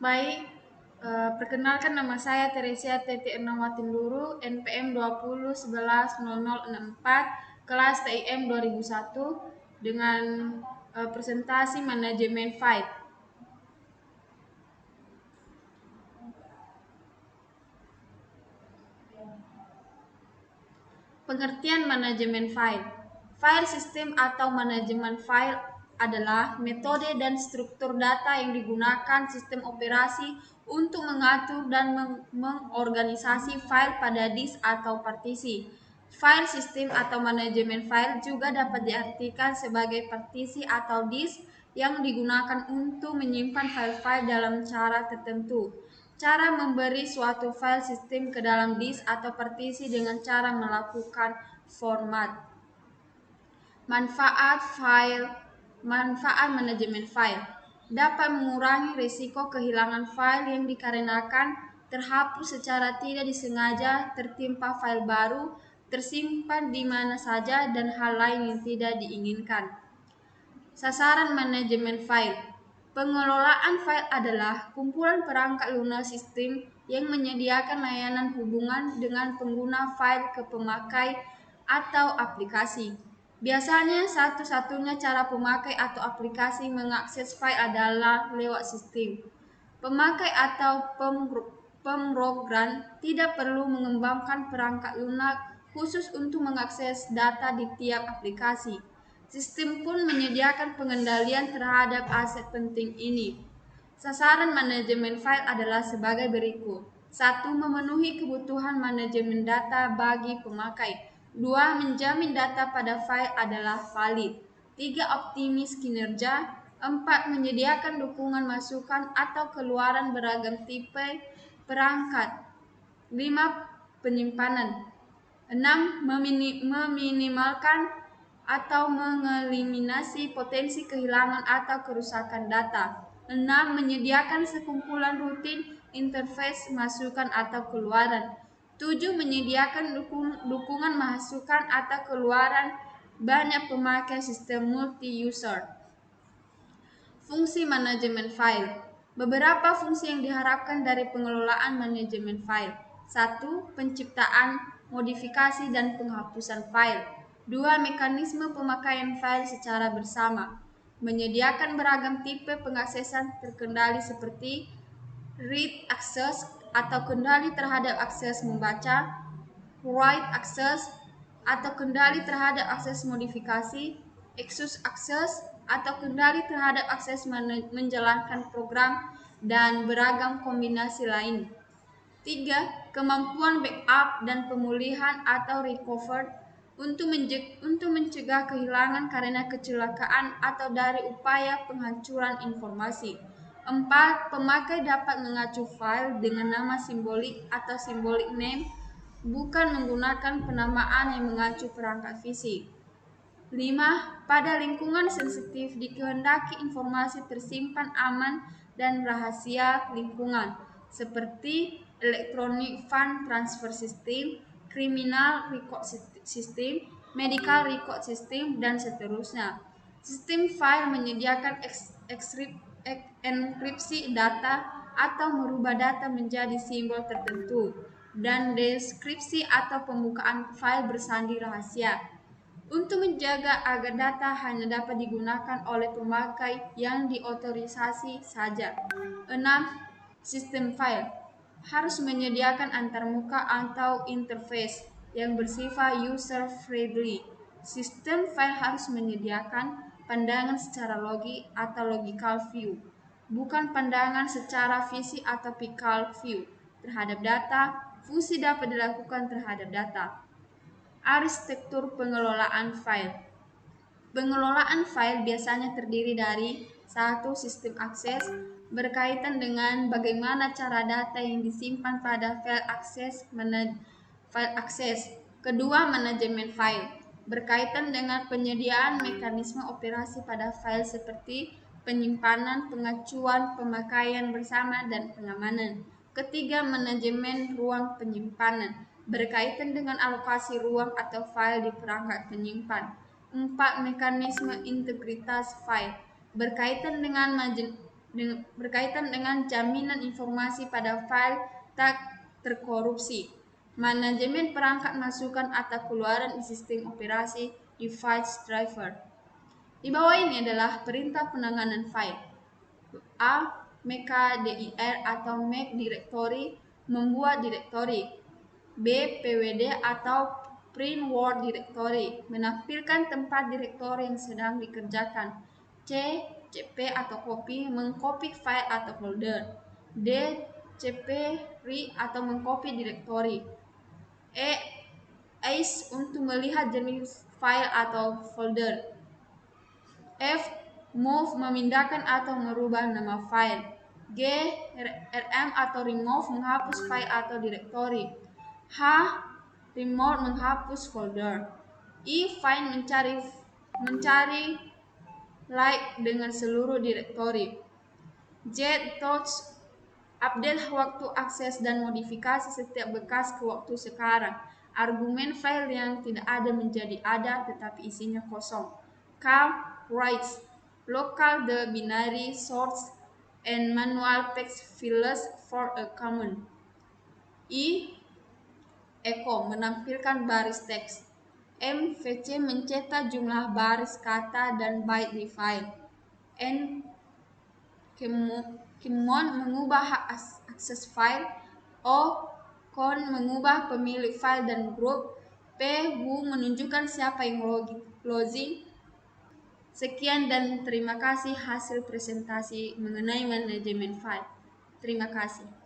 Baik, perkenalkan nama saya Teresia Teti Ernawati Nduru, NPM 20110064, kelas TIM 2001 dengan presentasi manajemen file. Pengertian manajemen file. File system atau manajemen file adalah metode dan struktur data yang digunakan sistem operasi untuk mengatur dan mengorganisasi file pada disk atau partisi. File system atau manajemen file juga dapat diartikan sebagai partisi atau disk yang digunakan untuk menyimpan file-file dalam cara tertentu. Cara memberi suatu file sistem ke dalam disk atau partisi dengan cara melakukan format. Manfaat manajemen file dapat mengurangi risiko kehilangan file yang dikarenakan terhapus secara tidak disengaja, tertimpa file baru, tersimpan di mana saja, dan hal lain yang tidak diinginkan. Sasaran manajemen file. Pengelolaan file adalah kumpulan perangkat lunak sistem yang menyediakan layanan hubungan dengan pengguna file ke pemakai atau aplikasi. Biasanya satu-satunya cara pemakai atau aplikasi mengakses file adalah lewat sistem. Pemakai atau pemrogram tidak perlu mengembangkan perangkat lunak khusus untuk mengakses data di tiap aplikasi. Sistem pun menyediakan pengendalian terhadap aset penting ini. Sasaran manajemen file adalah sebagai berikut. 1. Memenuhi kebutuhan manajemen data bagi pemakai. 2. Menjamin data pada file adalah valid. 3. Optimis kinerja. 4. Menyediakan dukungan masukan atau keluaran beragam tipe perangkat. 5. Penyimpanan. 6. Meminimalkan atau mengeliminasi potensi kehilangan atau kerusakan data. 6. Menyediakan sekumpulan rutin interface masukan atau keluaran. 7. Menyediakan dukungan masukan atau keluaran banyak pemakai sistem multi-user. Fungsi manajemen file. Beberapa fungsi yang diharapkan dari pengelolaan manajemen file. 1. Penciptaan, modifikasi, dan penghapusan file. 2. Mekanisme pemakaian file secara bersama. Menyediakan beragam tipe pengaksesan terkendali seperti read access atau kendali terhadap akses membaca, write access atau kendali terhadap akses modifikasi, excuse access atau kendali terhadap akses menjalankan program, dan beragam kombinasi lain. 3. Kemampuan backup dan pemulihan atau recover untuk mencegah kehilangan karena kecelakaan atau dari upaya penghancuran informasi. 4. Pemakai dapat mengacu file dengan nama simbolik atau symbolic name, bukan menggunakan penamaan yang mengacu perangkat fisik. 5. Pada lingkungan sensitif dikehendaki informasi tersimpan aman dan rahasia lingkungan, seperti electronic fund transfer system, criminal record system, medical record system, dan seterusnya. Sistem file menyediakan enkripsi data atau merubah data menjadi simbol tertentu, dan deskripsi atau pembukaan file bersandi rahasia untuk menjaga agar data hanya dapat digunakan oleh pemakai yang diotorisasi saja. 6. Sistem file harus menyediakan antarmuka atau interface yang bersifat user-friendly. Sistem file harus menyediakan pandangan secara logi atau logical view, bukan pandangan secara visi atau pical view terhadap data. Fungsi dapat dilakukan terhadap data. Arsitektur pengelolaan file. Pengelolaan file biasanya terdiri dari 1. Sistem akses, berkaitan dengan bagaimana cara data yang disimpan pada file akses. Kedua, manajemen file, berkaitan dengan penyediaan mekanisme operasi pada file seperti penyimpanan, pengacuan, pemakaian bersama, dan pengamanan. Ketiga, manajemen ruang penyimpanan, berkaitan dengan alokasi ruang atau file di perangkat penyimpan. 4. Mekanisme integritas file, berkaitan dengan berkaitan dengan jaminan informasi pada file tak terkorupsi, manajemen perangkat masukan atau keluaran sistem operasi device driver. Di bawah ini adalah perintah penanganan file. A. Mkdir atau make directory, membuat direktori. B. pwd atau print word directory, menampilkan tempat direktori yang sedang dikerjakan. C. cp atau copy, mengcopy file atau folder. D. cp re atau mengcopy direktori. E. Ace untuk melihat jenis file atau folder. F. Move, memindahkan atau merubah nama file. G. Rm atau remove, menghapus file atau direktori. H. Remove, menghapus folder. I. Find, mencari like dengan seluruh direktori. Z. Touch, update waktu akses dan modifikasi setiap bekas ke waktu sekarang. Argumen file yang tidak ada menjadi ada tetapi isinya kosong. K. Writes, local the binary source and manual text files for a common. I. Echo, menampilkan baris teks. M. VC, mencetak jumlah baris kata dan byte di file. N. Common, mengubah hak akses file. O. Con, mengubah pemilik file dan grup. P. Who, menunjukkan siapa yang login. Sekian dan terima kasih hasil presentasi mengenai manajemen file. Terima kasih.